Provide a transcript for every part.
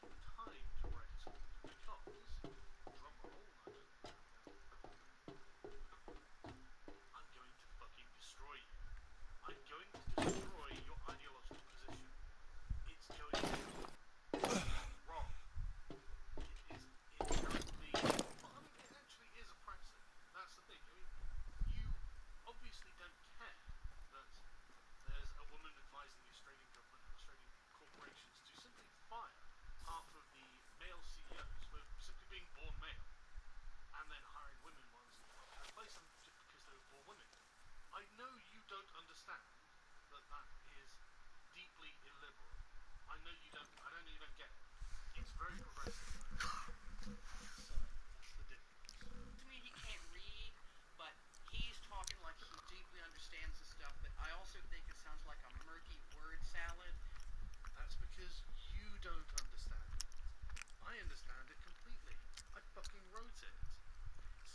time to write a script because, drum roll, I'm going to fucking destroy you. I'm going to destroy your ideological position. It's going to be wrong. It is inherently, well, I mean, it actually is oppressive. That's the thing. I mean, you obviously don't care that there's a woman advising the Australian government and Australian corporations to simply fire half of the male CEOs for simply being born male and then hiring women ones to replace them just because they were born women. I know you don't understand that that is deeply illiberal. I know you don't. I know you don't get it. It's very progressive. So that's the difference. To me, he can't read, but he's talking like he deeply understands the stuff. But I also think it sounds like a murky word salad. That's because you don't understand it. I understand it completely. I fucking wrote it.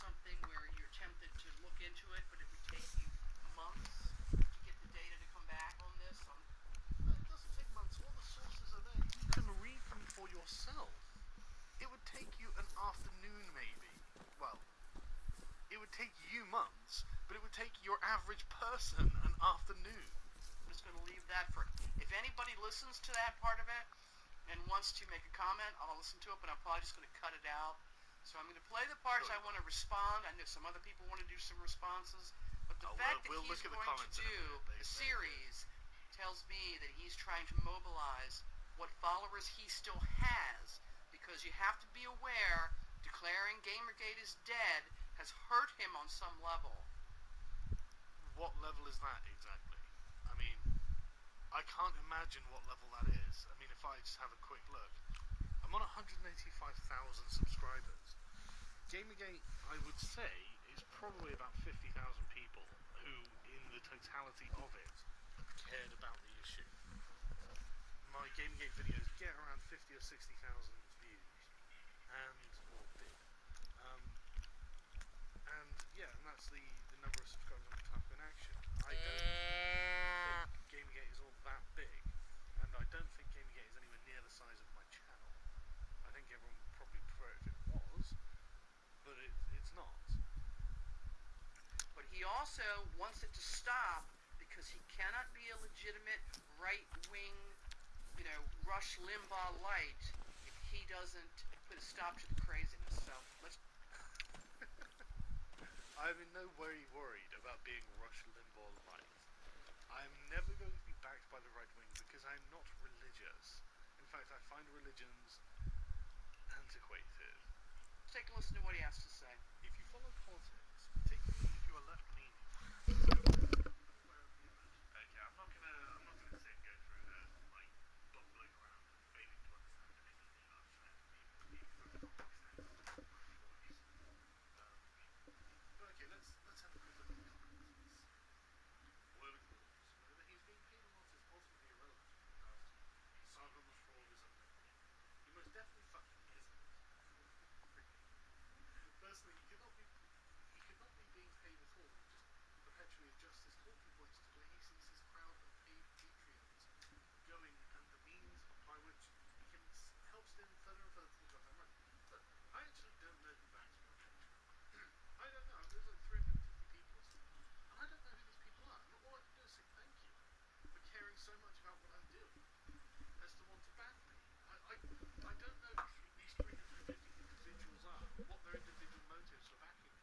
Something where you're tempted to look into it, but it would take you months to get the data to come back on this. No, it doesn't take months. All the sources are there. You can read them for yourself. It would take you an afternoon, maybe. Well, it would take you months, but it would take your average person an afternoon. I'm just going to leave that for, if anybody listens to that part of it and wants to make a comment, I'll listen to it, but I'm probably just going to cut it out. So I'm going to play the parts I want to respond. I know some other people want to do some responses, but the fact that he's going to do a series tells me that he's trying to mobilize what followers he still has, because you have to be aware declaring Gamergate is dead has hurt him on some level. What level is that exactly? I mean, I can't imagine what level that is. I mean, if I just have a quick look, I'm on 185,000 subscribers. Gamergate, I would say, is probably about 50,000 people who, in the totality of it, cared about the issue. My Gamergate videos get around 50 or 60,000 views, or did. And yeah, and that's the number of subscribers on Taco in Action. I don't think Gamergate is all that big, and I don't think Gamergate is anywhere near the size of my channel. I think everyone would probably prefer it if it was, but it's not. But he also wants it to stop because he cannot be a legitimate right-wing, Rush Limbaugh light if he doesn't put a stop to the craziness. So let's. I'm in no way worried about being Rush Limbaugh light. I'm never going to be backed by the right wing because I'm not religious. In fact, I find religions antiquated. Let's take a listen to what he has to say. If you follow politics, particularly if you are left-leaning. Okay, I'm not gonna sit and go through the bumbling around and failing to understand anything about but okay, let's have a quick look at the comments. Whether he's being paid or not is ultimately irrelevant because Saga the fraud is unlikely. He most definitely fucking isn't. Firstly, he could not be being paid at all and just perpetually adjust his talking points to where he sees his crowd of paid Patreons going and the means by which he can help stem further and further to the goddamn right. Look, I actually don't know who backs me on Patreon. I don't know. There's like 350 people or something. And I don't know who these people are. And all I can do is say thank you for caring so much about what I'm doing as to want to back me. I don't know who these 350 individuals are, what their individual motives for backing me.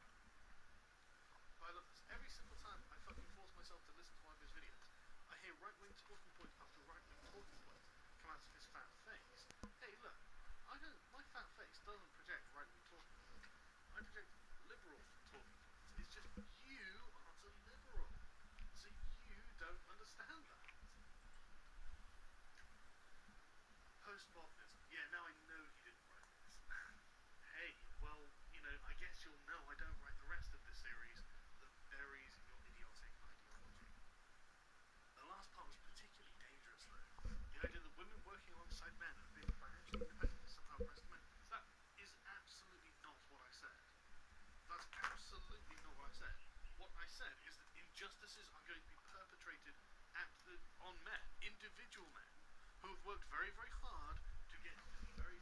But I love this. Every single time I fucking force myself to listen to one of his videos, I hear right-wing talking point after right-wing talking point come out of his fat face. Hey, look, my fat face doesn't project right-wing talking points. I project liberal talking points. It's just you aren't a liberal. So you don't understand that. Postmodernism. Yeah, now I know he didn't write this. Hey, well, I guess you'll know I don't write the rest of the series that buries your idiotic ideology. The last part was particularly dangerous, though. The idea that women working alongside men and being financially independent is somehow oppressed men. That is absolutely not what I said. That's absolutely not what I said. What I said is that injustices are going to be perpetrated on men, individual men, who have worked very, very hard to get to the very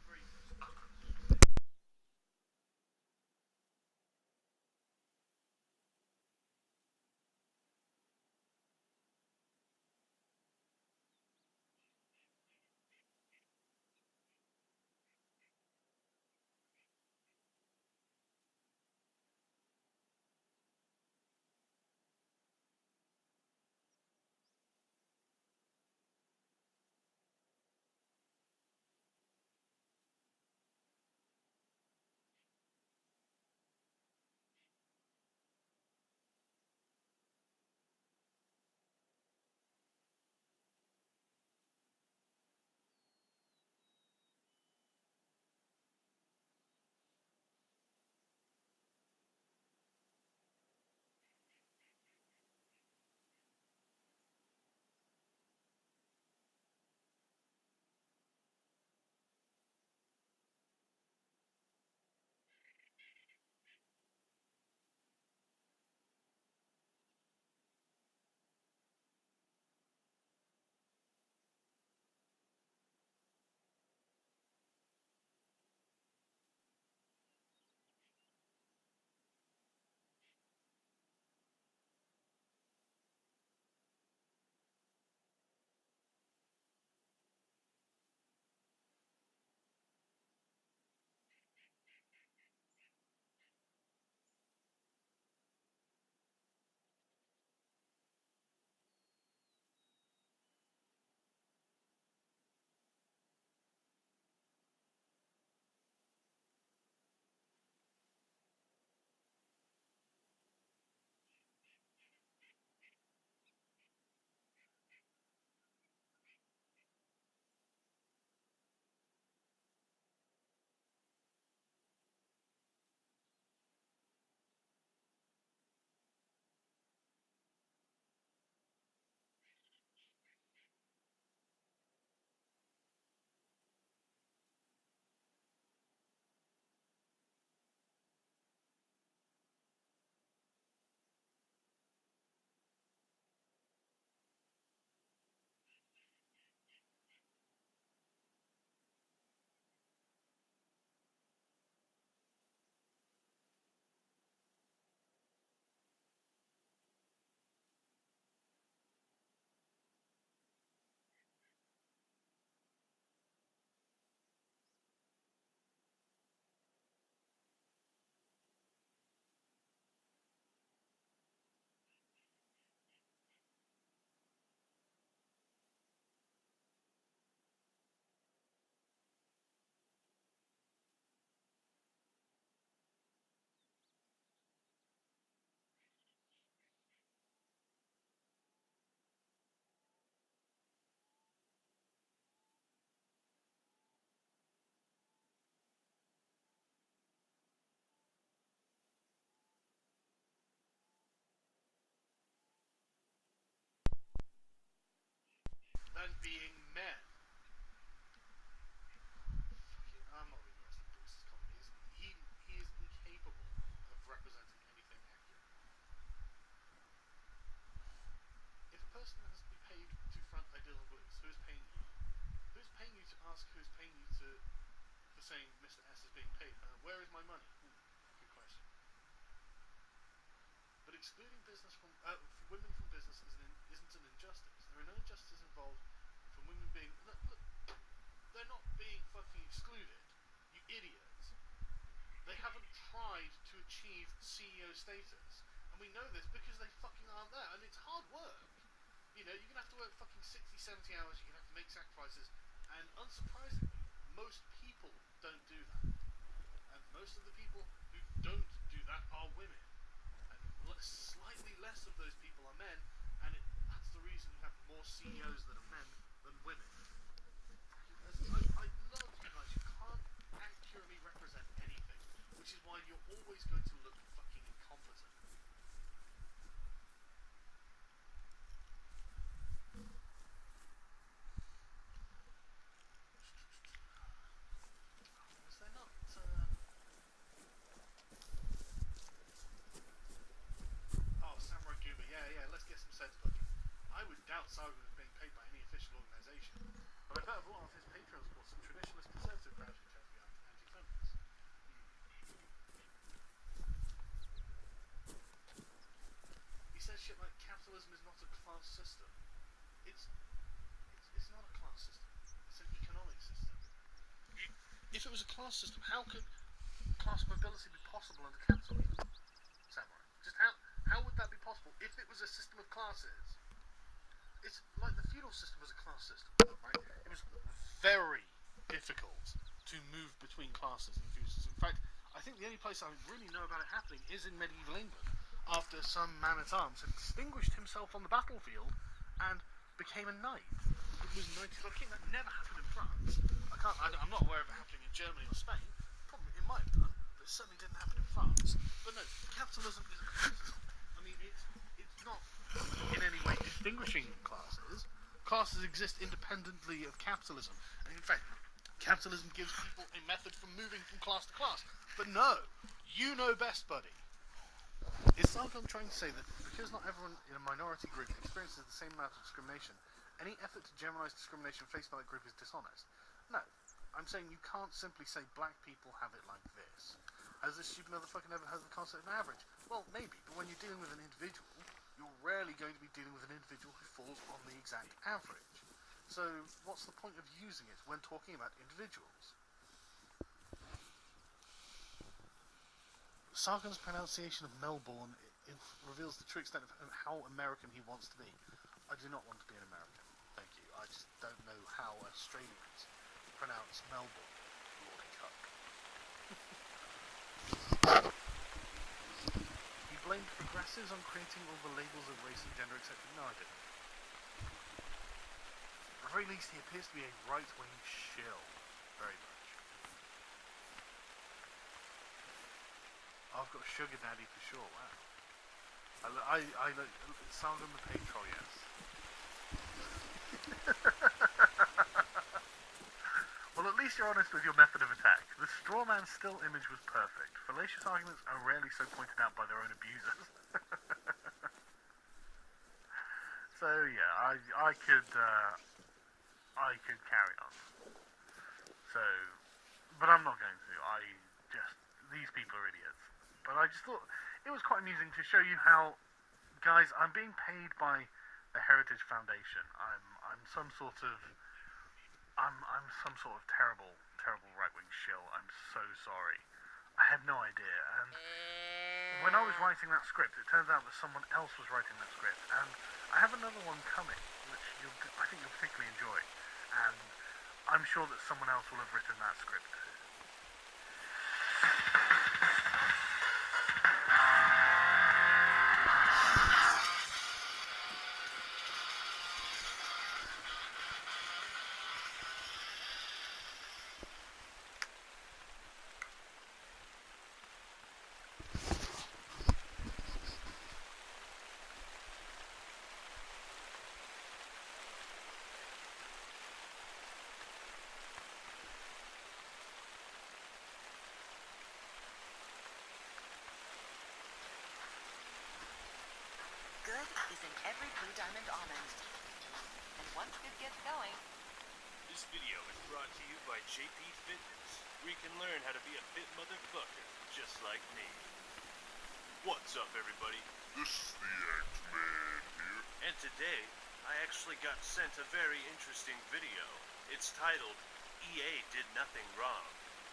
excluding business from women from business isn't an injustice. There are no injustices involved from women being. Look, they're not being fucking excluded. You idiots. They haven't tried to achieve CEO status. And we know this because they fucking aren't there. And it's hard work. You know, you're going to have to work fucking 60, 70 hours. You're going to have to make sacrifices. And unsurprisingly, most people don't do that. And most of the people who don't do that are women. And slightly less of those people are men. And that's the reason you have more CEOs that are men than women. I love you guys. You can't accurately represent anything. Which is why you're always going to look fucking incompetent. Was there not? Oh, Samurai Goober. Yeah. Let's get some sense, buddy. I would doubt Sargon is being paid by any official organisation. But I bet a lot of his patrons bought some traditionalist conservative crowds who tend to be anti-feminist. He says shit like capitalism is not a class system. It's not a class system. It's an economic system. If it was a class system, how could class mobility be possible under capitalism? Samurai. Just how would that be possible if it was a system of classes? It's like the feudal system was a class system, right? It was very difficult to move between classes in the feudal system. In fact, I think the only place I really know about it happening is in medieval England, after some man-at-arms had distinguished himself on the battlefield and became a knight. It was knighted on king. That never happened in France. I'm not aware of it happening in Germany or Spain. Probably it might have done, but it certainly didn't happen in France. But no, capitalism is a class system. I mean, it's not in any way distinguishing classes. Classes exist independently of capitalism. And in fact, capitalism gives people a method for moving from class to class. But no, you know best, buddy. Is Sargon trying to say that because not everyone in a minority group experiences the same amount of discrimination, any effort to generalize discrimination faced by that group is dishonest? No. I'm saying you can't simply say black people have it like this. Has this stupid motherfucker never heard of the concept of an average? Well, maybe, but when you're dealing with an individual, you're rarely going to be dealing with an individual who falls on the exact average. So, what's the point of using it when talking about individuals? Sargon's pronunciation of Melbourne it reveals the true extent of how American he wants to be. I do not want to be an American. Thank you. I just don't know how Australians pronounce Melbourne, Lord Cuck. He blamed progressives on creating all the labels of race and gender, etc. No, I didn't. At the very least, he appears to be a right-wing shill. Very much. I've got a sugar daddy for sure, wow. I look, Sargon the paid troll, yes. Well, at least you're honest with your method of attack. The straw man still image was perfect. Fallacious arguments are rarely so pointed out by their own abusers. So yeah, I could carry on. So, but I'm not going to. These people are idiots. But I just thought it was quite amusing to show you how, guys, I'm being paid by the Heritage Foundation. I'm some sort of terrible right-wing shill. I'm so sorry. I had no idea. And when I was writing that script, it turns out that someone else was writing that script. And I have another one coming, which I think you'll particularly enjoy. And I'm sure that someone else will have written that script too. Good is in every Blue Diamond almond. And once good gets going... This video is brought to you by JP Fitness, where you can learn how to be a fit motherfucker just like me. What's up, everybody? This is the X-Man here. And today, I actually got sent a very interesting video. It's titled, EA Did Nothing Wrong.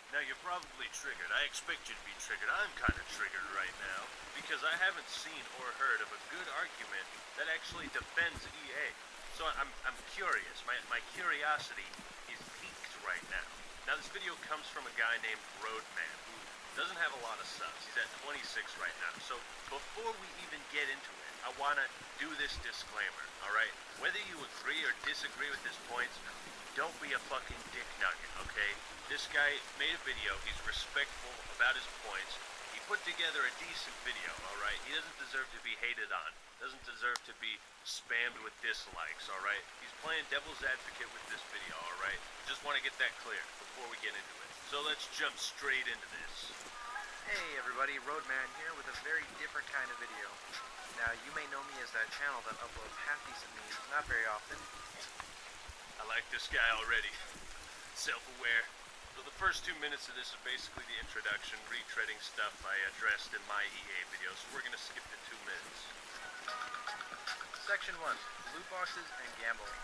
Now, you're probably triggered. I expect you to be triggered. I'm kind of triggered right now, because I haven't seen or heard of a good argument that actually defends EA. So I'm curious. My curiosity is piqued right now. Now, this video comes from a guy named Roadman, who doesn't have a lot of subs. He's at 26 right now. So before we even get into it, I want to do this disclaimer, alright? Whether you agree or disagree with his points, don't be a fucking dick nugget, okay? This guy made a video. He's respectful about his points. He put together a decent video, alright? He doesn't deserve to be hated on. Doesn't deserve to be spammed with dislikes, alright? He's playing devil's advocate with this video, alright? Just want to get that clear before we get into it. So let's jump straight into this. Hey everybody, Roadman here with a very different kind of video. Now, you may know me as that channel that uploads half-decent memes, not very often. I like this guy already. Self-aware. So the first 2 minutes of this is basically the introduction, retreading stuff I addressed in my EA video, so we're gonna skip to 2 minutes. Section 1, loot boxes and gambling.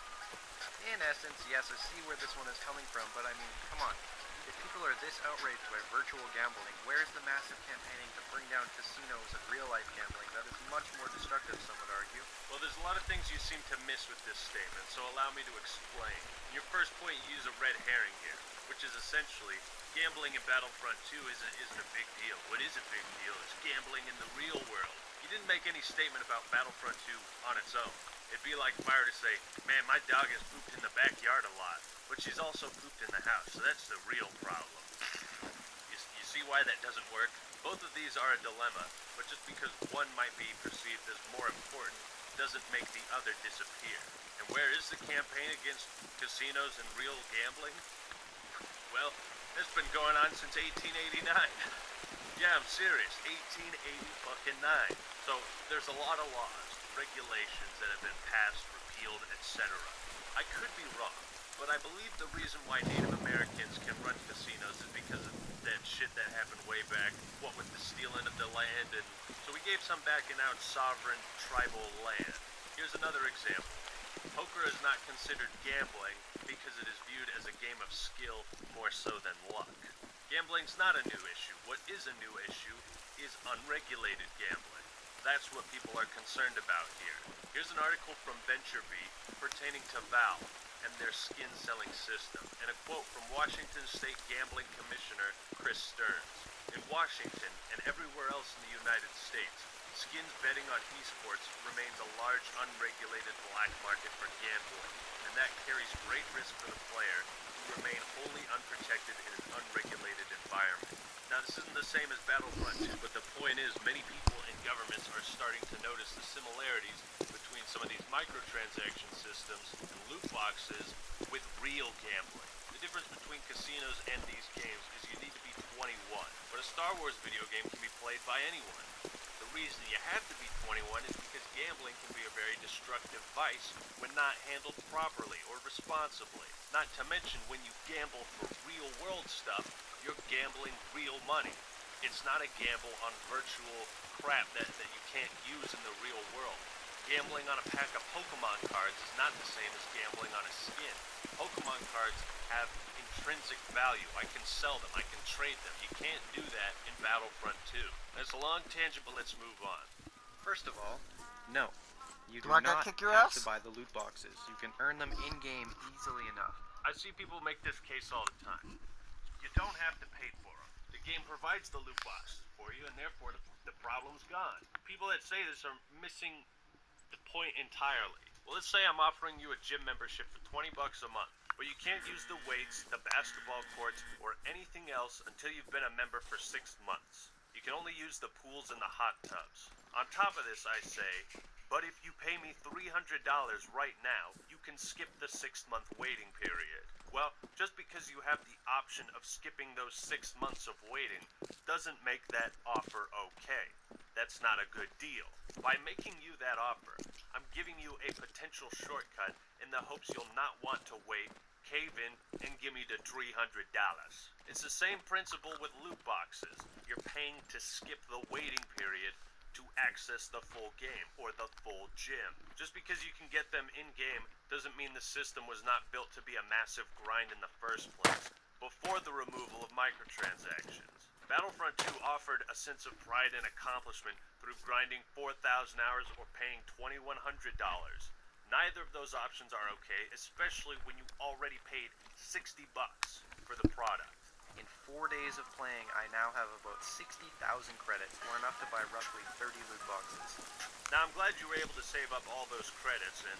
In essence, yes, I see where this one is coming from, but I mean, come on. If people are this outraged by virtual gambling, where's the massive campaigning to bring down casinos and real-life gambling that is much more destructive, some would argue? Well, there's a lot of things you seem to miss with this statement, so allow me to explain. In your first point, you use a red herring here, which is essentially gambling in Battlefront 2 isn't a big deal. What is a big deal is gambling in the real world. You didn't make any statement about Battlefront 2 on its own. It'd be like Fire to say, man, my dog has pooped in the backyard a lot, but she's also pooped in the house, so that's the real problem. You see why that doesn't work? Both of these are a dilemma, but just because one might be perceived as more important doesn't make the other disappear. And where is the campaign against casinos and real gambling? Well, it's been going on since 1889. Yeah, I'm serious. 1889. So there's a lot of laws, regulations that have been passed, repealed, etc. I could be wrong, but I believe the reason why Native Americans can run casinos is because of that shit that happened way back, what with the stealing of the land, and so we gave some back in our sovereign tribal land. Here's another example. Poker is not considered gambling because it is viewed as a game of skill more so than luck. Gambling's not a new issue. What is a new issue is unregulated gambling. That's what people are concerned about here. Here's an article from VentureBeat pertaining to Valve and their skin selling system, and a quote from Washington State Gambling Commissioner Chris Stearns. In Washington and everywhere else in the United States, skins betting on esports remains a large unregulated black market for gambling, and that carries great risk for the player who remain wholly unprotected in an unregulated environment. Now, this isn't the same as Battlefront 2, but the point is many people and governments are starting to notice the similarities between some of these microtransaction systems and loot boxes with real gambling. The difference between casinos and these games is you need to be 21, but a Star Wars video game can be played by anyone. The reason you have to be 21 is because gambling can be a very destructive vice when not handled properly or responsibly. Not to mention when you gamble for real world stuff, you're gambling real money. It's not a gamble on virtual crap that you can't use in the real world. Gambling on a pack of Pokemon cards is not the same as gambling on a skin. Pokemon cards have intrinsic value. I can sell them. I can trade them. You can't do that in Battlefront 2. That's a long tangent, but let's move on. First of all, no. You do Do I gotta not kick your have ass? to buy the loot boxes. You can earn them in-game easily enough. I see people make this case all the time. You don't have to pay for them. The game provides the loot boxes for you, and therefore the problem's gone. People that say this are missing the point entirely. Well, let's say I'm offering you a gym membership for 20 bucks a month, but you can't use the weights, the basketball courts, or anything else until you've been a member for 6 months. You can only use the pools and the hot tubs. On top of this, I say, but if you pay me $300 right now, you can skip the 6-month waiting period. Well, just because you have the option of skipping those 6 months of waiting doesn't make that offer okay. That's not a good deal. By making you that offer, I'm giving you a potential shortcut in the hopes you'll not want to wait, cave in, and give me the $300. It's the same principle with loot boxes. You're paying to skip the waiting period to access the full game or the full gym. Just because you can get them in-game doesn't mean the system was not built to be a massive grind in the first place, before the removal of microtransactions. Battlefront 2 offered a sense of pride and accomplishment through grinding 4,000 hours or paying $2,100. Neither of those options are okay, especially when you already paid $60 for the product. In 4 days of playing, I now have about 60,000 credits, or enough to buy roughly 30 loot boxes. Now, I'm glad you were able to save up all those credits and,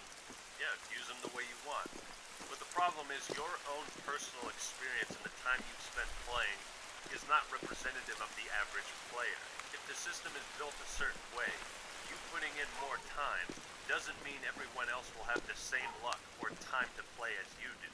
yeah, use them the way you want. But the problem is your own personal experience and the time you've spent playing is not representative of the average player. If the system is built a certain way, you putting in more time doesn't mean everyone else will have the same luck or time to play as you do.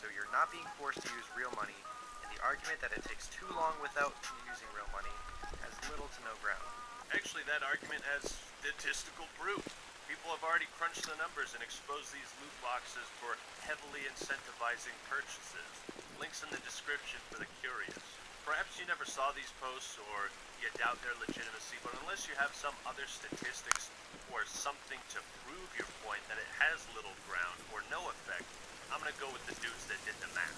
So you're not being forced to use real money, and the argument that it takes too long without using real money has little to no ground. Actually, that argument has statistical proof. People have already crunched the numbers and exposed these loot boxes for heavily incentivizing purchases. Links in the description for the curious. Perhaps you never saw these posts or you doubt their legitimacy, but unless you have some other statistics or something to prove your point that it has little ground or no effect, I'm gonna go with the dudes that did the math.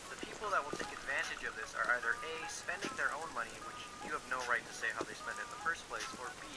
The people that will take advantage of this are either A, spending their own money, which you have no right to say how they spend it in the first place, or B,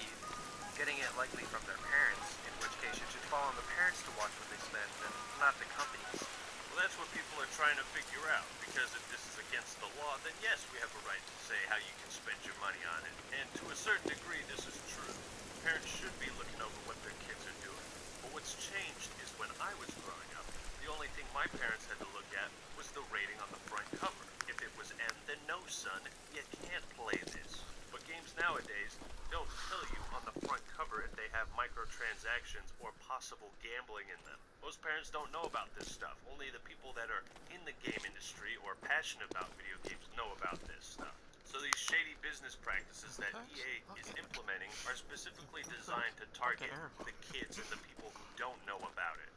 getting it likely from their parents, in which case it should fall on the parents to watch what they spend and not the companies. Well, that's what people are trying to figure out, because if this is against the law, then yes, we have a right to say how you can spend your money on it. And to a certain degree, this is true. Parents should be looking over what their kids are doing. But what's changed is when I was growing up, the only thing my parents had to look at was the rating on the front cover. If it was M, then no, son, you can't play this. But games nowadays don't tell you on the front cover if they have microtransactions or possible gambling in them. Most parents don't know about this stuff. Only the people that are in the game industry or passionate about video games know about this stuff. So these shady business practices that EA is implementing are specifically designed to target the kids and the people who don't know about it.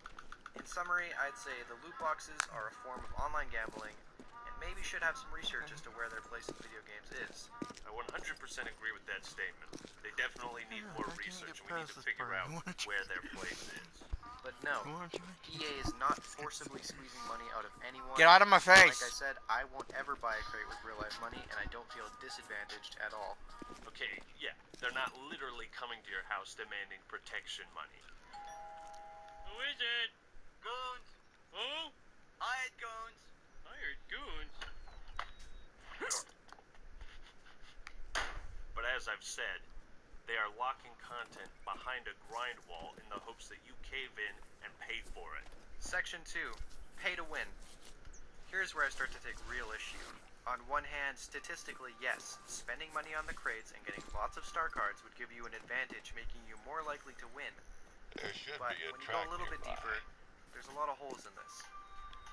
In summary, I'd say the loot boxes are a form of online gambling, and maybe should have some research as to where their place in video games is. I 100% agree with that statement. They definitely need more research, and we need to figure out where their place is. But no, EA is not forcibly squeezing money out of anyone. Get out of my face! Like I said, I won't ever buy a crate with real life money, and I don't feel disadvantaged at all. Okay, yeah, they're not literally coming to your house demanding protection money. Who is it? Goons! Who? Hired goons! Hired goons? But as I've said, they are locking content behind a grind wall in the hopes that you cave in and pay for it. Section 2. Pay to win. Here's where I start to take real issue. On one hand, statistically, yes, spending money on the crates and getting lots of star cards would give you an advantage, making you more likely to win. There should But be a when you track go a little bit nearby. deeper, there's a lot of holes in this.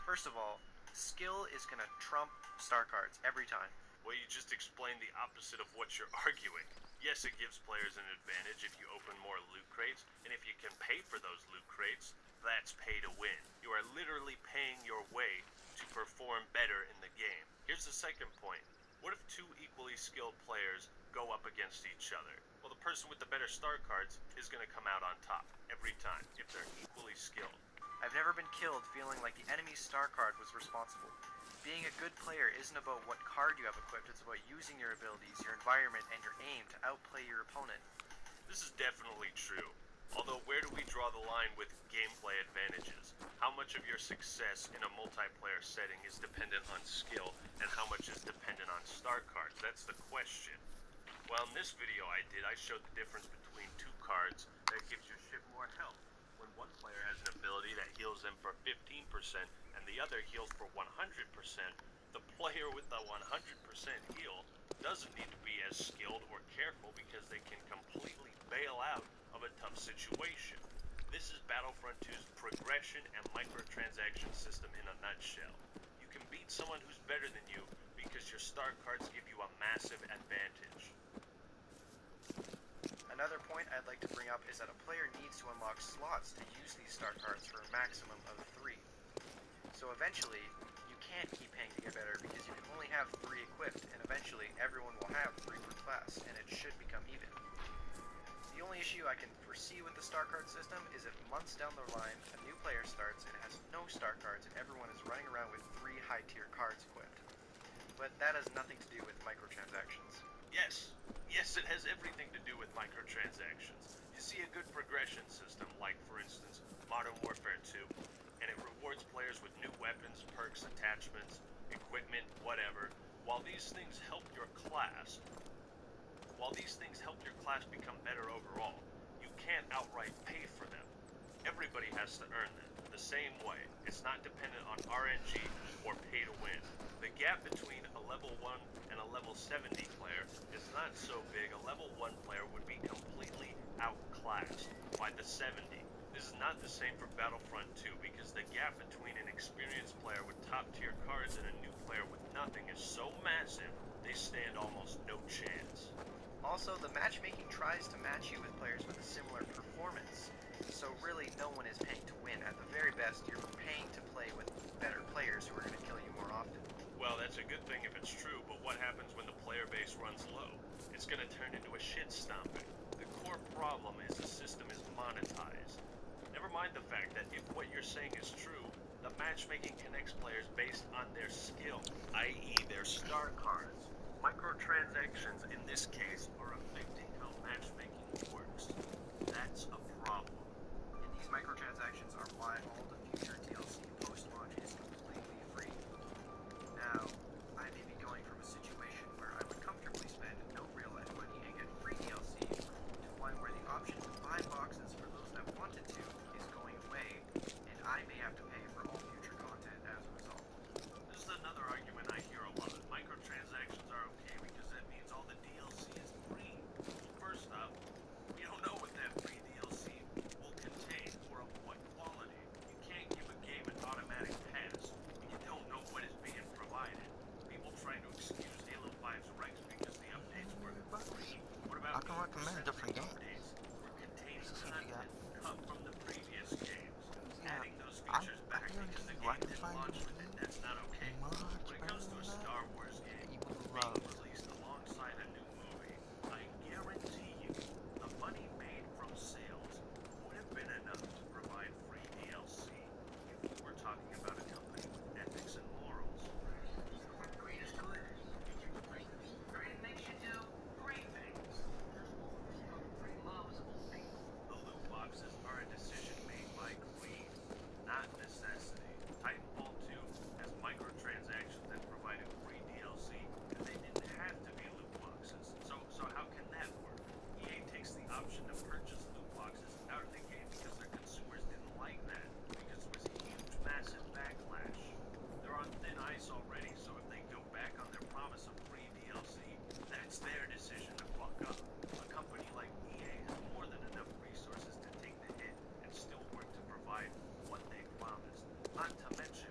First of all, skill is going to trump star cards every time. Well, you just explained the opposite of what you're arguing. Yes, it gives players an advantage if you open more loot crates, and if you can pay for those loot crates, that's pay to win. You are literally paying your way to perform better in the game. Here's the second point. What if two equally skilled players go up against each other? Well, the person with the better star cards is going to come out on top every time, if they're equally skilled. I've never been killed feeling like the enemy's star card was responsible. Being a good player isn't about what card you have equipped, it's about using your abilities, your environment, and your aim to outplay your opponent. This is definitely true. Although, where do we draw the line with gameplay advantages? How much of your success in a multiplayer setting is dependent on skill, and how much is dependent on star cards? That's the question. Well, in this video I showed the difference between two cards that gives your ship more health. When one player has an ability that heals them for 15% and the other heals for 100%, the player with the 100% heal doesn't need to be as skilled or careful because they can completely bail out of a tough situation. This is Battlefront 2's progression and microtransaction system in a nutshell. You can beat someone who's better than you because your star cards give you a massive advantage. Another point I'd like to bring up is that a player needs to unlock slots to use these star cards for a maximum of 3. So eventually, you can't keep paying to get better because you can only have 3 equipped, and eventually everyone will have 3 per class, and it should become even. issue I can foresee with the star card system is if months down the line a new player starts and has no star cards and everyone is running around with 3 high-tier cards equipped. But that has nothing to do with microtransactions. Yes, it has everything to do with microtransactions. You see a good progression system, like, for instance, Modern Warfare 2, and it rewards players with new weapons, perks, attachments, equipment, whatever. While these things help your class become better overall, you can't outright pay for them. Everybody has to earn them, the same way. It's not dependent on RNG or pay to win. The gap between a level 1 and a level 70 player is not so big. A level 1 player would be completely outclassed by the 70. This is not the same for Battlefront 2 because the gap between an experienced player with top tier cards and a new player with nothing is so massive, they stand almost no chance. Also, the matchmaking tries to match you with players with a similar performance, so really no one is paying to win. At the very best, you're paying to play with better players who are going to kill you more often. Well, that's a good thing if it's true, but what happens when the player base runs low? It's going to turn into a shit stomping. The core problem is the system is monetized. Never mind the fact that if what you're saying is true, the matchmaking connects players based on their skill, i.e. their star cards. Microtransactions, in this case, are affecting how matchmaking works. That's a problem. And these microtransactions are why all the future DLC post-launch is completely free. Now, I may be going from a situation where I would comfortably spend no real-life money and get free DLC to one where the option to buy boxes for those that wanted to is going away, and I may have to pay for all future content as a result. This is another argument I hear a lot. Microtransactions are okay because that means all the DLC is free. Well, first off, we don't know what that free DLC will contain or of what quality. You can't give a game an automatic pass when you don't know what is being provided. People try to excuse Halo 5's regs because the updates were free. What about I can recommend different games. updates or contain See if you got- content cut from the previous games? Yeah, Adding those I features back because the guarantee you I game can didn't find launch you with it, that's not okay. much When it comes to better a than that Star Wars game that you would being love. released alongside a new movie, I guarantee you the money made from sales would have been enough to provide free DLC if we were talking about a company with ethics and morals. Greed is good. Greed makes you do great things. Greed loves only. The loot boxes are a decision made by greed, not necessity. Titanfall 2 has microtransactions that provided free DLC, and they didn't have to be loot boxes. So how can that work? EA takes the option to purchase loot boxes out of the game because their consumers didn't like that, because it was a huge, massive backlash. They're on thin ice already, so if they go back on their promise of free DLC, that's their decision to fuck up. A company like EA has more than enough resources to take the hit and still work to provide what they promised. Not to mention,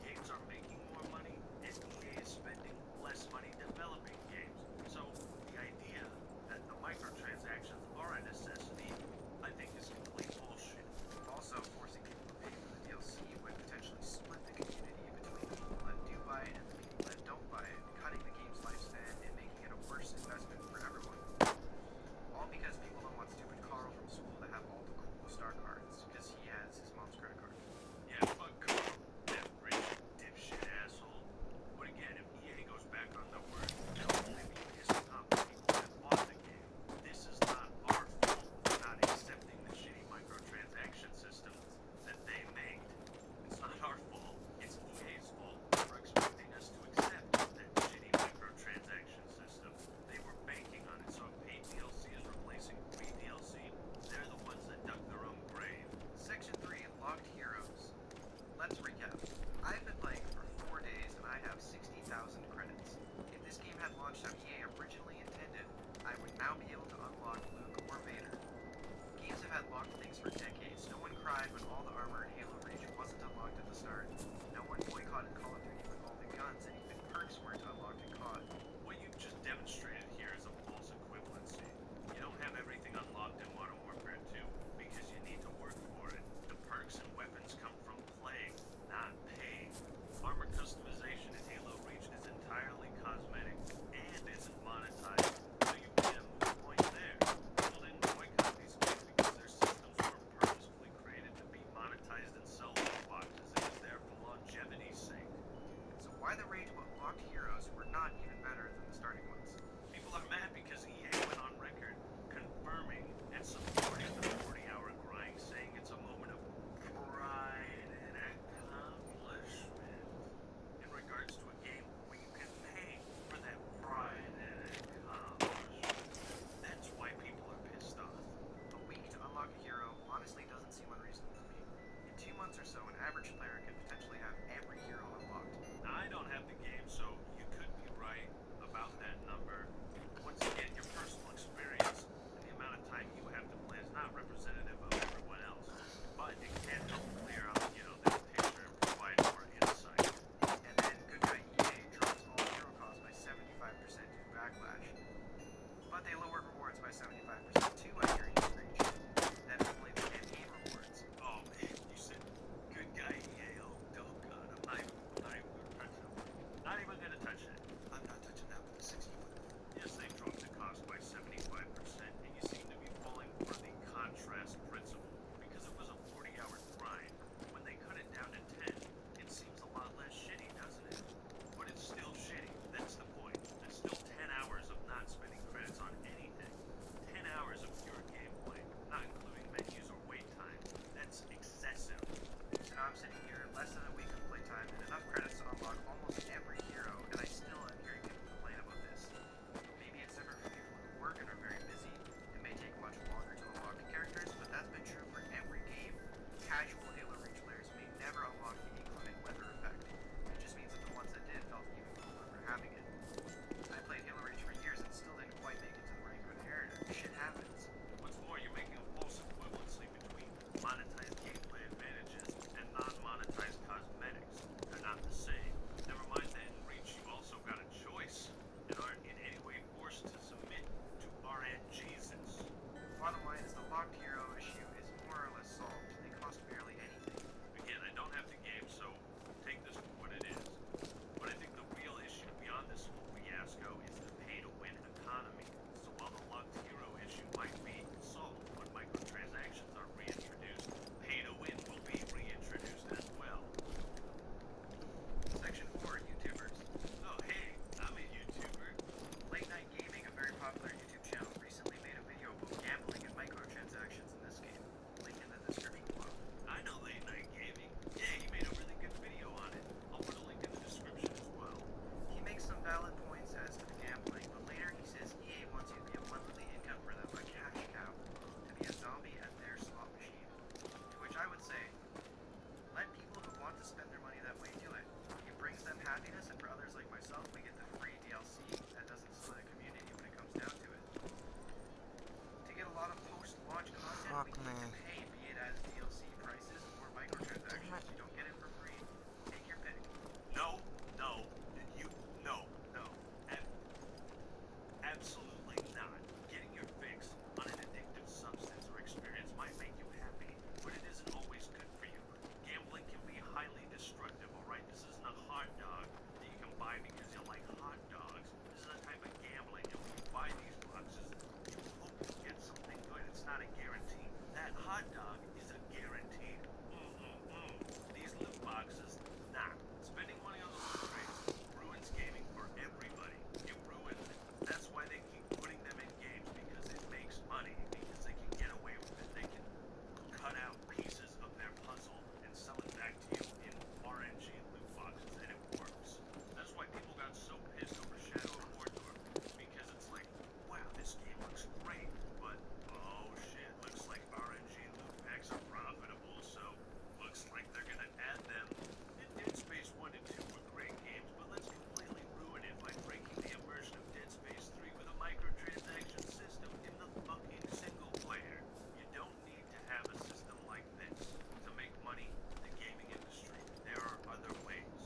games are making more money and EA is spending less money developing games. So the idea that the microtransactions are a necessity, I think is complete bullshit. Also, forcing people to pay for the DLC would potentially split the community between the people that do buy it and the people that don't buy it, cutting the game's lifespan and making it a worse investment for everyone. All because people don't want stupid Carl from school to have all the cool star cards, because he has his mom's credit card. Yeah, fuck Carl, that rich dipshit asshole. But again, if EA goes back on their word, they'll only be pissing off the people that bought the game. This is not our fault for not accepting the shitty microtransaction system that they made. It's not our fault. It's EA's fault for expecting us to accept that shitty microtransaction system. They were banking on it, so if paid DLC is replacing free DLC, they're the ones that dug their own grave. Section 3, Locked Heroes. Let's recap. I've been playing for 4 days and I have 60,000 credits. If this game had launched how EA originally intended, I would now be able to unlock Luke or Vader. Games have had locked things for decades. No one cried when all the armor in Halo Reach wasn't unlocked at the start. No one boycotted Call of Duty with all the guns, and even perks weren't unlocked in COD. What you've just demonstrated here is a false equivalency. You don't have everything unlocked in Modern Warfare 2 because you need to work for it. The perks and weapons come from playing, not paying. Armor customization in Halo Reach is entirely cosmetic and isn't monetized, so you get a moot point there. People didn't boycott these they lowered rewards by 75% too, I hear you preach. Then only the campaign rewards. Oh man, you said good guy EA. Oh God, not even gonna touch that. I'm not touching that with a 60-foot pole. Yes, they dropped the cost by 75%, and you seem to be falling for the contrast principle. Because it was a 40-hour grind. When they cut it down to 10, it seems a lot less shitty, doesn't it? But it's still shitty. That's the point. It's still 10 hours of not spending credits on anything. 10 hours of pure gameplay, not including menus or wait time. That's excessive. So now I'm sitting here, less than a week of playtime, and enough credits to unlock almost every hero, and I still am hearing people complain about this. Maybe it's different for people who work and are very busy. It may take much longer to unlock characters, but that's been true for every game. Casual Halo Reach players may never unlock the inclement weather effect. It just means that the ones that did felt even cooler for having it. I played Halo Reach for years and still didn't quite make it to the rank of inheritor. Shit happens. What's more, you're making a false equivalency between monetized gameplay advantages and non-monetized cosmetics. They're not the same. Never mind that in Reach you also got a choice and aren't in any way forced to submit to RNGs. Bottom line is the locked hero issue is more or less solved. They cost barely anything. Again, I don't have the game, so take this for what it is. But I think the real issue beyond this whole fiasco is the pay-to-win economy. So while the locked hero issue might be solved when microtransactions are reintroduced, pay-to-win will be reintroduced as well. Section 4, YouTubers. Oh hey, I'm a YouTuber. Late Night Gaming, a very popular YouTube channel, recently made a video about gambling and microtransactions in this game. Link in the description below. I know Late Night Gaming. Yeah, he made a really good video on it. I'll put a link in the description as well. He makes some valid points as to the gambling, but later he says EA wants you to be a monthly income for them, a cash cow, to be a zombie at their slot machine. To which I would say, let people who want to spend their money that way do it. It brings them happiness, and for others like myself, we get the free DLC that doesn't split a community when it comes down to it. To get a lot of post-launch content, we need to pay, be it as DLC prices or microtransactions. You don't get it for free. Take your pick. No, no, absolutely not. Getting your fix on an addictive substance or experience might make you happy, but it isn't always good for you. Gambling can be highly destructive, alright? This isn't a hot dog that you can buy because you like hot dogs. This is a type of gambling, and when you buy these boxes, you hope you get something good. It's not a guarantee. That hot dog is a guarantee. These loot boxes, nah. Spending money on the loot crates ruins gaming for everybody. It ruins it. That's why they keep putting them in games, because it makes money, because they can get away with it. They can cut out pieces of their puzzle and sell it back to you in RNG loot boxes, and it works. That's why people got so pissed over Shadow of Mordor, because it's like, wow, this game looks great, but oh shit, looks like RNG loot packs are profitable, so looks like they're gonna add them. And Dead Space 1 and 2 were great games, but let's completely ruin it by breaking the immersion of Dead Space 3 with a microtransaction system in the fucking single player. You don't need to have a system like this to make money in the gaming industry. There are other ways.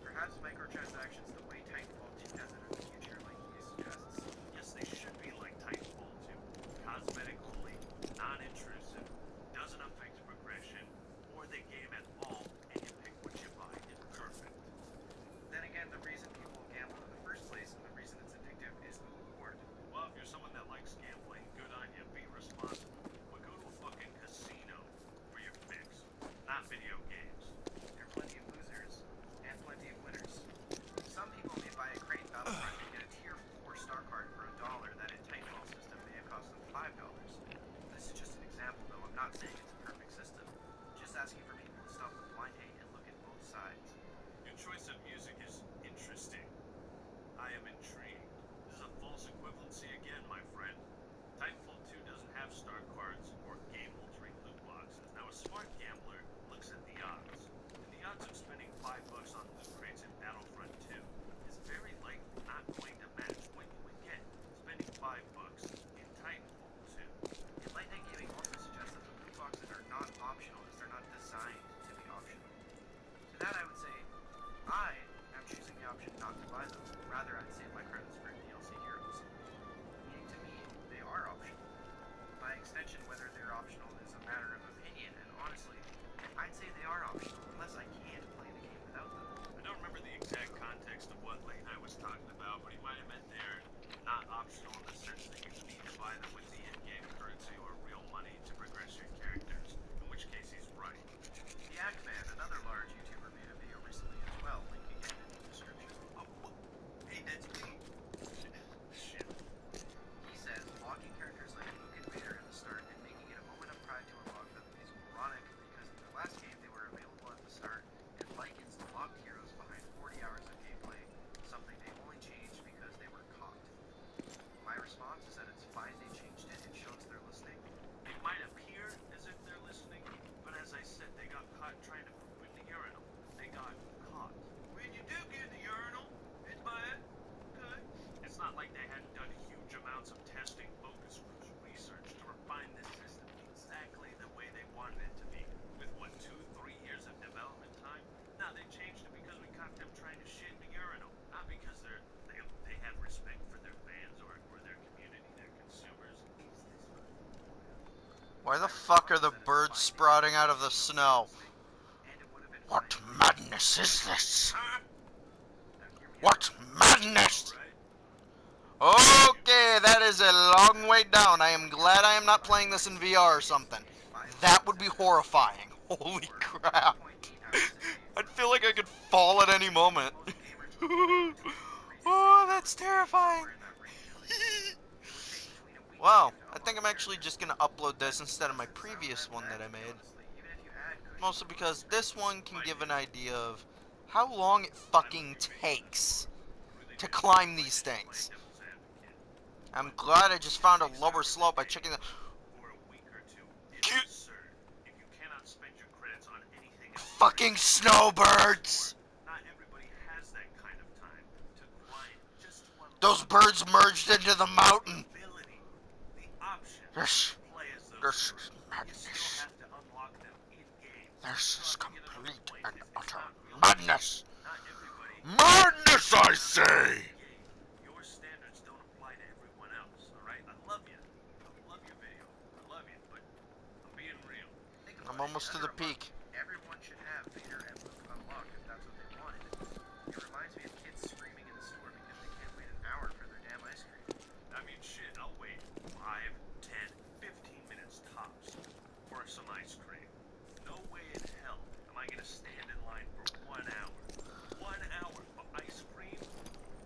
Perhaps microtransactions the way Titanfall 2 does it in the future, like he suggests. Yes, they should be like Titanfall 2. Cosmetic only, non-intrusive, doesn't affect progression, or the game at all, and you pick what you buy. It's perfect. Then again, the reason people gamble in the first place and the reason it's addictive is the reward. Well, if you're someone that likes gambling, good on you, be responsible. But go to a fucking casino for your fix, not video games. There are plenty of losers and plenty of winners. Some people may buy a crate in Battlefront and get a tier 4 star card for $1 that in Titanfall system may have cost them $5. This is just an example though, I'm not saying it's a perfect system. Just asking for people to stop the blind hate and look at both sides. Your choice of music is interesting. I am intrigued. This is a false equivalency again, my friend. Titanfall 2 doesn't have star cards or game-altering loot boxes. Now, a smart gambler looks at the odds. And the odds of spending $5 on loot crates in Battlefront 2 is very likely not going to match what you would get spending $5 in Titanfall 2. And Light Night Gaming also suggests that the loot boxes are not optional as they're not designed to be optional. To that I would say, I am choosing the option not to buy them. Rather, I'd save my credits for DLC heroes. Meaning to me, say they are optional unless I can't play the game without them. I don't remember the exact context of what Late Night was talking about, but he might have meant they're not optional in the sense that you need to buy them with the in-game currency or real money to progress your characters, in which case he's right. The Man, another large YouTuber, made a video recently as well, link again in the description. Oh, hey, that's me. Shit. He says, locking characters like Luke and Vader at the start and making it a moment of pride to unlock them is moronic because in the last game they were available at the start and likens the locked heroes behind 40 hours of gameplay, something they only changed because they were caught. My response is that it's fine they changed it, it shows they're listening. It might appear as if they're listening, but as I said, they got caught trying to poop in the urinal. They got caught. When you do get in the urinal, it's bad. Okay. It's not like they hadn't done huge amounts of testing, focus groups, research to refine this system exactly the way they wanted it to be. With what, 2-3 years of development time? No, they changed it because we caught them trying to shit in the urinal. Not because they had respect for their fans or their community, their consumers. Why the fuck are the birds sprouting out of the snow? What madness is this? What madness? Okay, that is a long way down. I am glad I am not playing this in VR or something. That would be horrifying. Holy crap. I'd feel like I could fall at any moment. Oh, that's terrifying. Wow, I think I'm actually just gonna upload this instead of my previous one that I made. Mostly because this one can give an idea of how long it fucking takes to climb these things. I'm glad I just found a lower slope by checking the... For a week or two, it's absurd. If you cannot spend your credits on anything else, fucking snowbirds! not everybody has that kind of time to grind just one. Those birds merged into the mountain. Ability, the option This, to play as those this birds. is You madness. still have to unlock them in game. This is You have to get complete another and place. It's utter not real. madness. Not everybody. Madness, I say! Your standards don't apply to everyone else, alright? I love you. I love your video. I love you, but I'm being real. I'm almost to the peak. Everyone should have Vader and Luke unlocked if that's what they wanted. It reminds me of kids screaming in the store because they can't wait an hour for their damn ice cream. I mean, shit, I'll wait 5, 10, 15 minutes tops for some ice cream. No way in hell am I gonna stand in line for 1 hour. 1 hour for ice cream?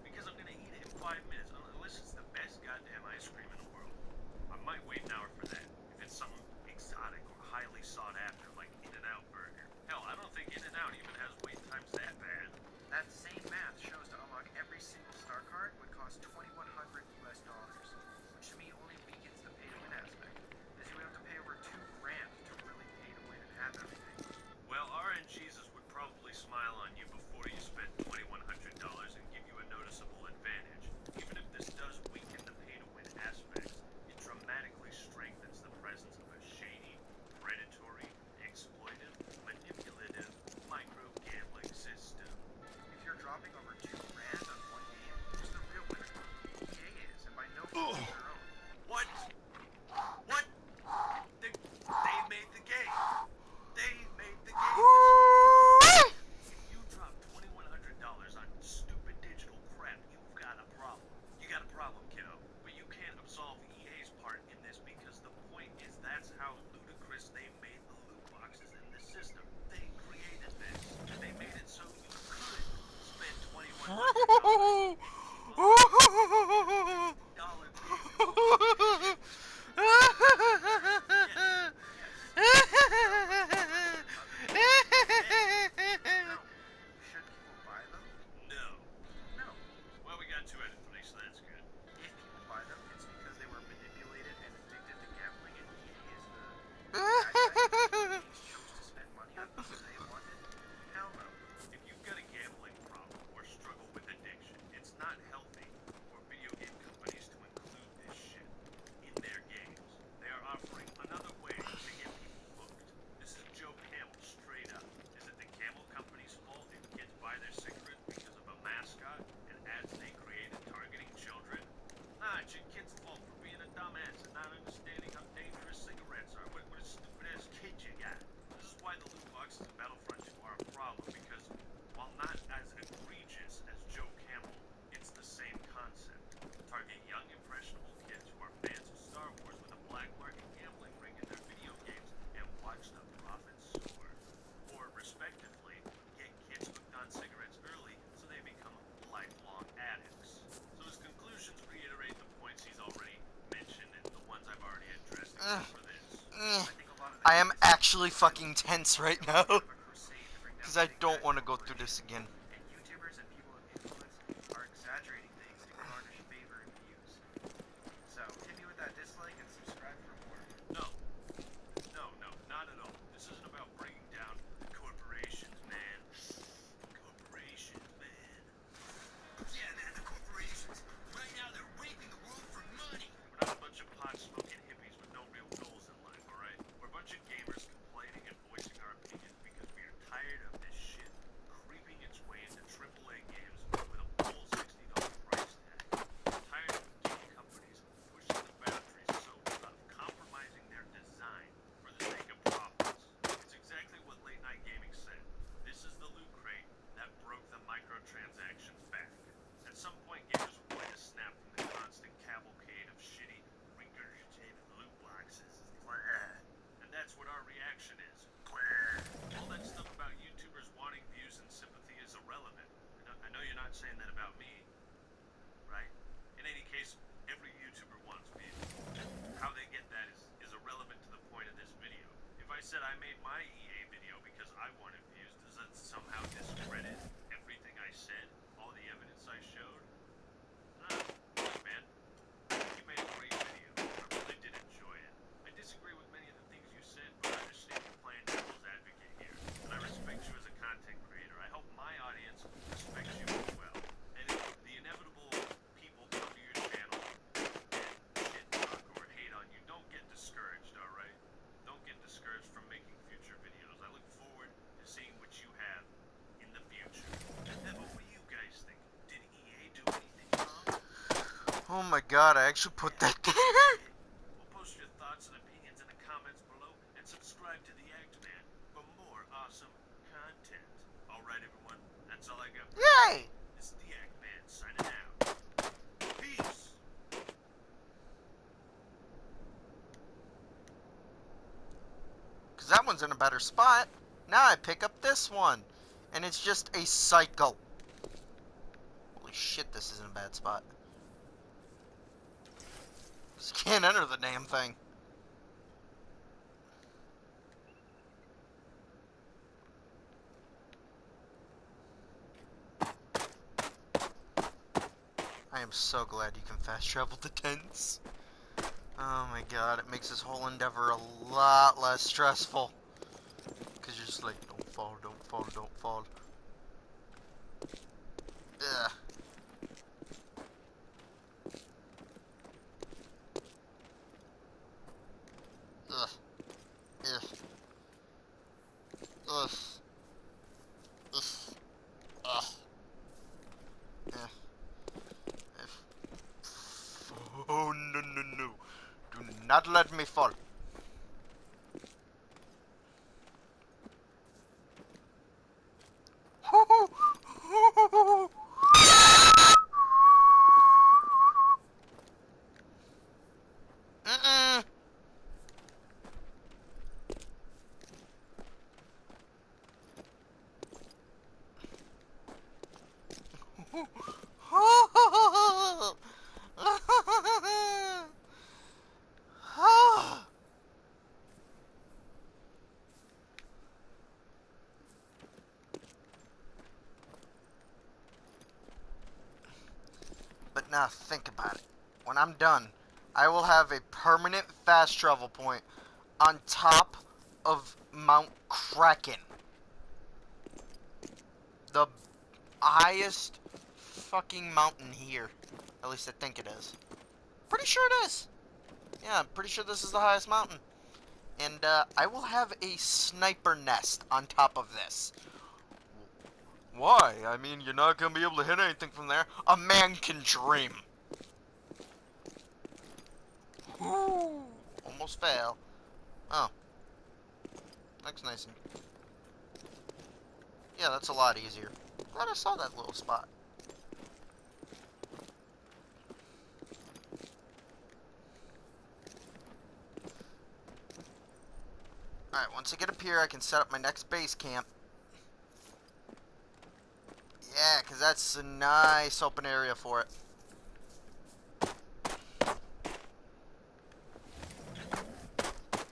Because I'm gonna eat it in 5 minutes, unless it's the best goddamn ice cream in the world. I might wait an hour for that, if it's something exotic or highly sought after, like In-N-Out Burger. Hell, I don't think In-N-Out even has wait times that bad. That same math shows to unlock every single star card would cost $2,100 US, which to me only weakens the pay-to-win aspect, as you would have to pay over $2,000 to really pay to win and have everything. Well, RNGesus would probably smile on you before you spent $2,100 and give you a noticeable advantage. Even if this does weaken the pay-to-win aspects, it dramatically strengthens the presence of a shady, predatory, exploitive, manipulative, micro-gambling system. If you're dropping over $2,000 on one game, who's the real winner? EA is, and by no fault of their own. What? What? They made the game. They made the game. If you drop $2,100 on stupid digital crap, you've got a problem. You got a problem, kiddo. But you can't absolve EA's part in this because the point is that's how ludicrous they made the loot boxes in the system. They created this. They made it so you could spend $2,100. Should people buy them? No. No. Well, we got 2 out of 3, so that's good. If people buy them, it's because they were manipulated and addicted to gambling, and EA is the bad guy. Chose to spend money on things they wanted. Hell no. If you've got a gambling problem or struggle with addiction, it's not healthy for video game companies to include this shit in their games. They are offering another way to get people hooked. This is Joe Camel straight up. Is it the Camel Company's fault if kids buy their cigarettes because of a mascot and ads they created targeting children? Nah, it's your kid's fault for being a dumbass and not understanding how dangerous cigarettes are. What a stupid ass kid you got. This is why the loot boxes Battlefront 2 are a problem because, while not as egregious as Joe Camel, it's the same concept. Target young, impressionable kids who are fans of Star Wars with a black market gambling ring in their video games and watch the profits soar. Or, respectively, get kids hooked on cigarettes early so they become lifelong addicts. So his conclusions reiterate the points he's already mentioned and the ones I've already addressed except for this. I think a lot of the I am actually fucking tense right now. Because I don't want to go through this again. And YouTubers and people of influence are exaggerating things to garnish favor and views. So, hit me with that dislike and subscribe for more. No, not at all. This isn't about bringing down corporations, man. Corporations, man. Yeah, man, the corporations. Right now they're raping the world for money. We're not a bunch of pot-smoking hippies with no real goals in life, alright? We're a bunch of gamers complaining and voicing our opinions because we are tired of this shit creeping its way into AAA games with a full $60 price tag. We're tired of game companies pushing the boundaries so of compromising their design for the sake of profits. It's exactly what late night gaming said. This is the loot crate that broke the microtransactions back. At some point, gamers were going to snap from the constant cavalcade of shitty, regurgitated loot boxes. And that's what our reaction is. All that stuff about YouTubers wanting views and sympathy is irrelevant. I know you're not saying that about me, right? In any case, every YouTuber wants views. How they get that is irrelevant to the point of this video. If I said I made my EA video because I wanted views, does that somehow discredit everything I said? All the evidence I showed? Look, man, you made a great video. I really did enjoy it. I disagree with many of the things you said, but I understand you're playing devil's advocate here. And I respect you as a content creator. I hope my audience respects you as well. And if the inevitable people come to your channel and shit talk or hate on you, don't get discouraged, alright? Don't get discouraged from making future videos. I look forward to seeing what you have in the future. And what do you guys think? Did EA do anything wrong? Oh my god, I actually put that there. Well, post your thoughts and opinions in the comments below and subscribe to the Act Man for more awesome content. Alright, everyone, that's all I got. Yay! This is the Act Man signing out. Peace! Because that one's in a better spot. Now I pick up this one. And it's just a cycle. Holy shit, this is in a bad spot. Just can't enter the damn thing. I am so glad you can fast travel to tents. Oh my god, it makes this whole endeavor a lot less stressful. Because you're just like, don't fall, don't fall, don't fall. Ugh. Ugh. Ugh. Ugh. Ugh. Ugh. Yeah. Oh, no, no, no. Do not let me fall. Mm-mm. But now think about it. When I'm done, I will have a permanent fast travel point on top of Mount Kraken. The highest fucking mountain here. At least I think it is. Pretty sure it is. Yeah, I'm pretty sure this is the highest mountain. And I will have a sniper nest on top of this. Why? I mean, you're not going to be able to hit anything from there. A man can dream. Ooh, almost fail. Oh. That's nice and Yeah, that's a lot easier. Glad I saw that little spot. Alright, once I get up here, I can set up my next base camp. Yeah, because that's a nice open area for it.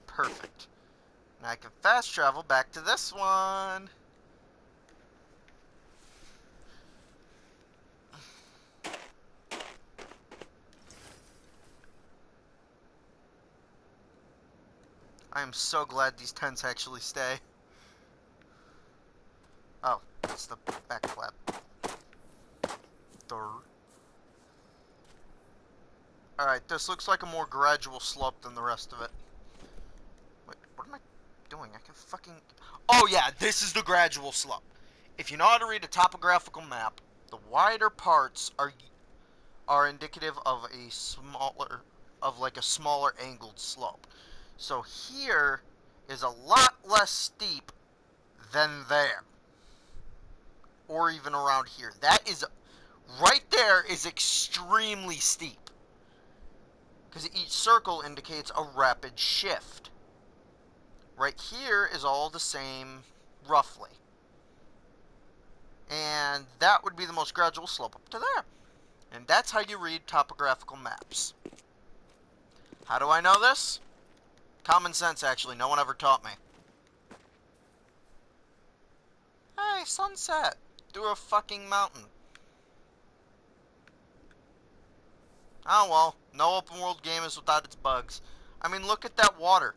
Perfect. Now I can fast travel back to this one. I am so glad these tents actually stay. Oh, that's the back flap. Alright, this looks like a more gradual slope than the rest of it. Wait, what am I doing? I can fucking... Oh yeah, this is the gradual slope. If you know how to read a topographical map, the wider parts are indicative of a smaller angled slope. So here is a lot less steep than there. Or even around here. That is... Right there is extremely steep. Because each circle indicates a rapid shift. Right here is all the same, roughly. And that would be the most gradual slope up to there. And that's how you read topographical maps. How do I know this? Common sense, actually. No one ever taught me. Hey, sunset. Through a fucking mountain. Oh well, no open world game is without its bugs. I mean, look at that water.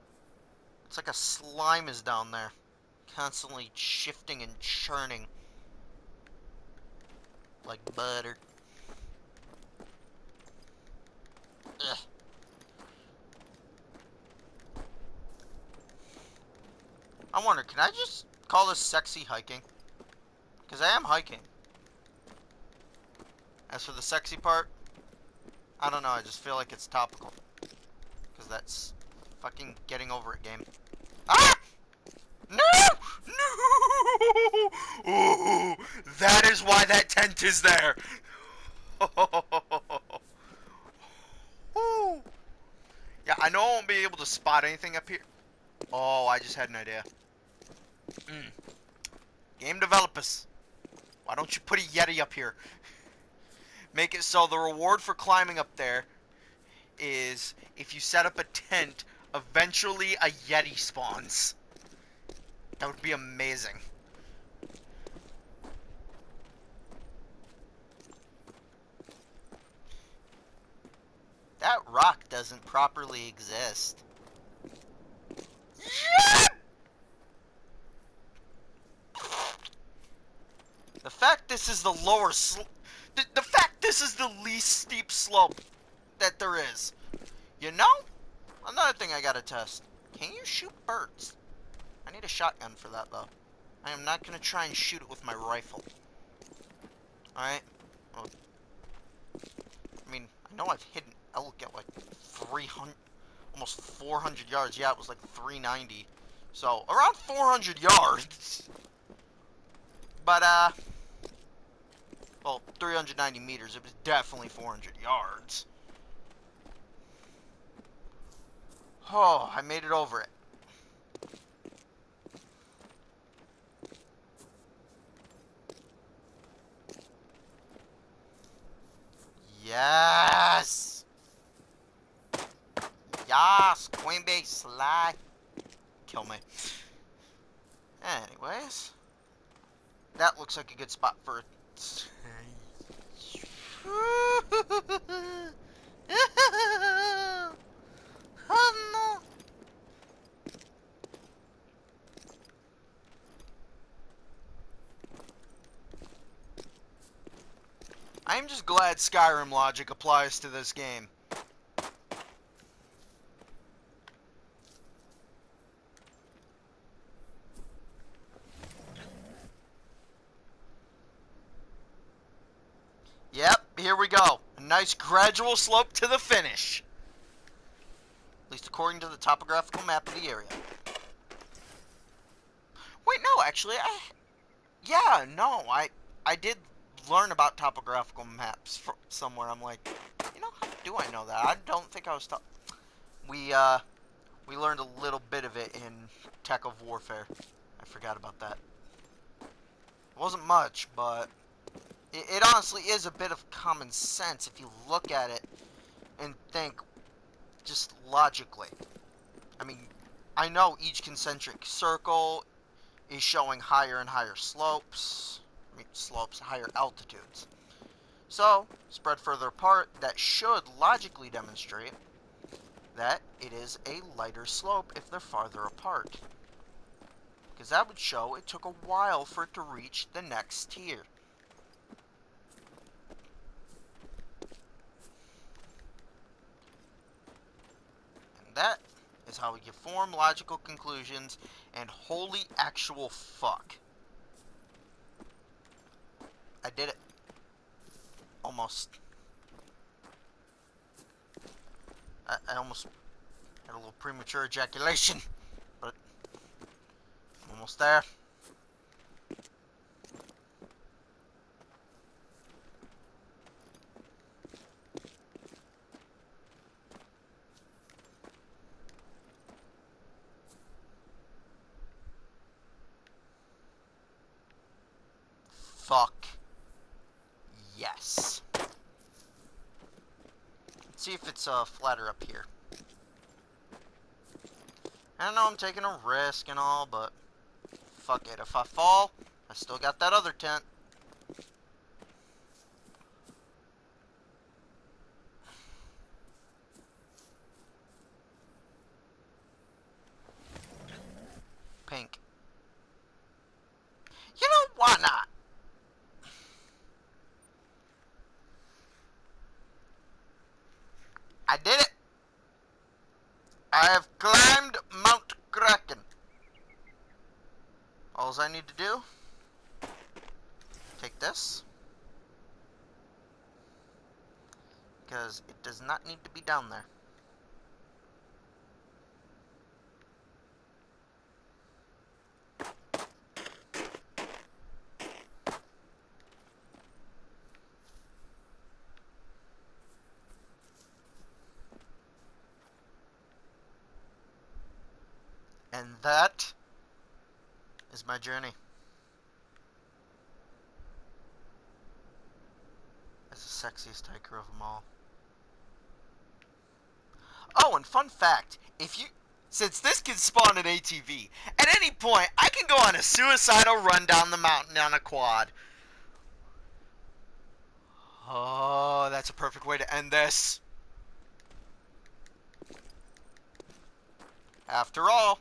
It's like a slime is down there. Constantly shifting and churning. Like butter. Ugh. I wonder, can I just call this sexy hiking? Because I am hiking. As for the sexy part, I don't know, I just feel like it's topical. Because that's fucking getting over it game. Ah! No! No! Ooh, that is why that tent is there. Ooh. Yeah, I know I won't be able to spot anything up here. Oh, I just had an idea. Game developers, why don't you put a Yeti up here? Make it so the reward for climbing up there is if you set up a tent, eventually a Yeti spawns. That would be amazing. That rock doesn't properly exist. Yeah! The fact this is the lower the fact this is the least steep slope that there is. You know? Another thing I gotta test. Can you shoot birds? I need a shotgun for that, though. I am not gonna try and shoot it with my rifle. Alright? Well, I mean, I know I've hit an elk at like 300, almost 400 yards. Yeah, it was like 390. So, around 400 yards. But, well, 390 meters. It was definitely 400 yards. Oh, I made it over it. Yes! Yes! Coinbase slide. Kill me. Anyways. That looks like a good spot for it. Oh no! I'm just glad Skyrim logic applies to this game. Yep, here we go. A nice gradual slope to the finish. At least according to the topographical map of the area. Wait, no, actually, Yeah, no, I did learn about topographical maps somewhere. I'm like, you know, how do I know that? I don't think I was taught. We learned a little bit of it in Tech of Warfare. I forgot about that. It wasn't much, but it honestly is a bit of common sense if you look at it and think just logically. I mean, I know each concentric circle is showing higher and higher slopes. I mean, slopes, higher altitudes. So, spread further apart, that should logically demonstrate that it is a lighter slope if they're farther apart. Because that would show it took a while for it to reach the next tier. And that is how we can form logical conclusions, and holy actual fuck. I did it. Almost. I almost had a little premature ejaculation, but I'm almost there. Fuck. Yes. Let's see if it's flatter up here. I know I'm taking a risk and all, but fuck it. If I fall, I still got that other tent. Pink. You know, why not? I did it. I have climbed Mount Kraken. All I need to do, take this, because it does not need to be down there. And that is my journey. As the sexiest hiker of them all. Oh, and fun fact, since this can spawn an ATV, at any point, I can go on a suicidal run down the mountain on a quad. Oh, that's a perfect way to end this. After all,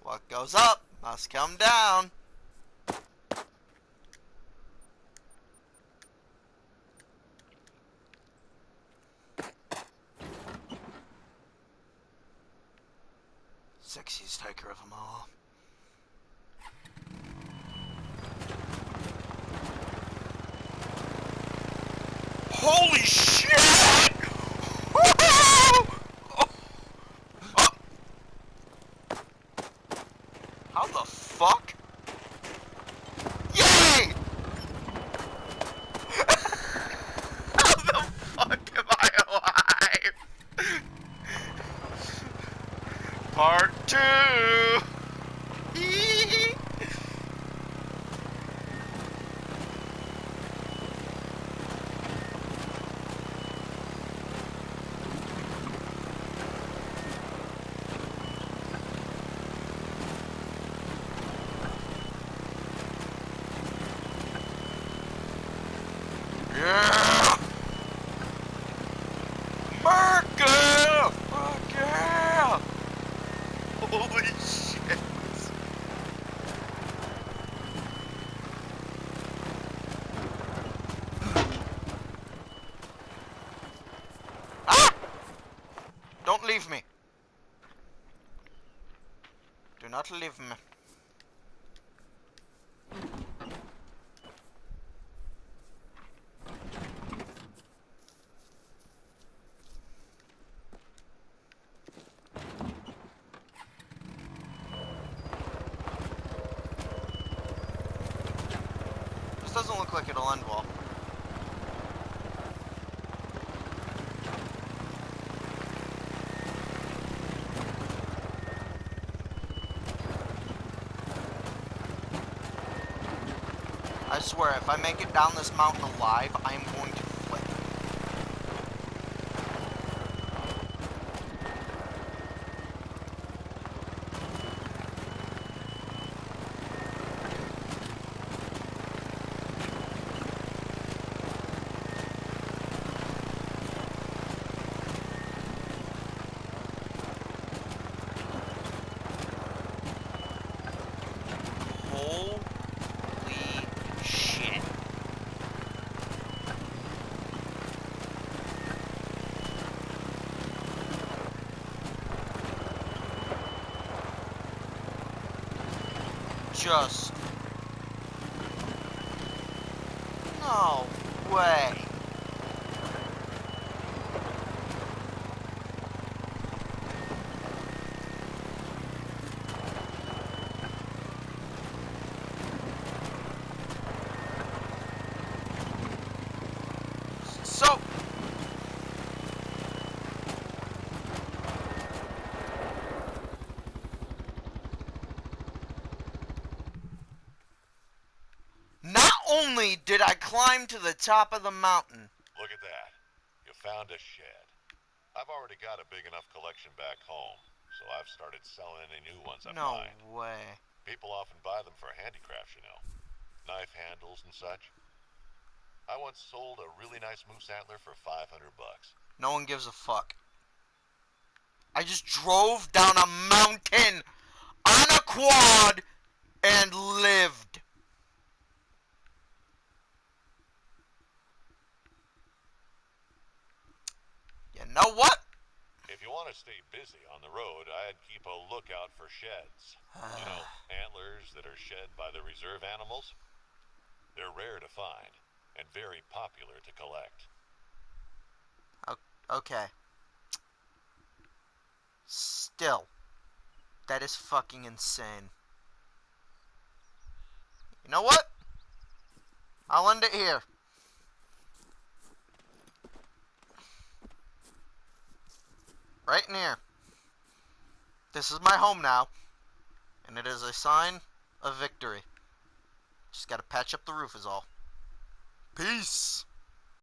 what goes up must come down. Sexiest hiker of them all. Holy shit! How the fuck? Yay! How the fuck am I alive? Part 2! Yeah! America! Fuck yeah! Holy shit! Ah! Don't leave me. Do not leave me. doesn't look like it'll end well. I swear, if I make it down this mountain alive, I am going to flip. Holy shit. Just no way. So not only did I climb to the top of the mountain, Look at that. You found a shed. I've already got a big enough collection back home, so I've started selling any new ones I no find. way. People often buy them for handicrafts, you know. Knife handles and such. I once sold a really nice moose antler for $500. No one gives a fuck. I just drove down a mountain on a quad and lived. You know what? If you want to stay busy on the road, I'd keep a lookout for sheds. You know, antlers that are shed by the reserve animals. They're rare to find and very popular to collect. Okay. Still, that is fucking insane. You know what? I'll end it here. Right in here. This is my home now, and it is a sign of victory. Just gotta patch up the roof is all. Peace!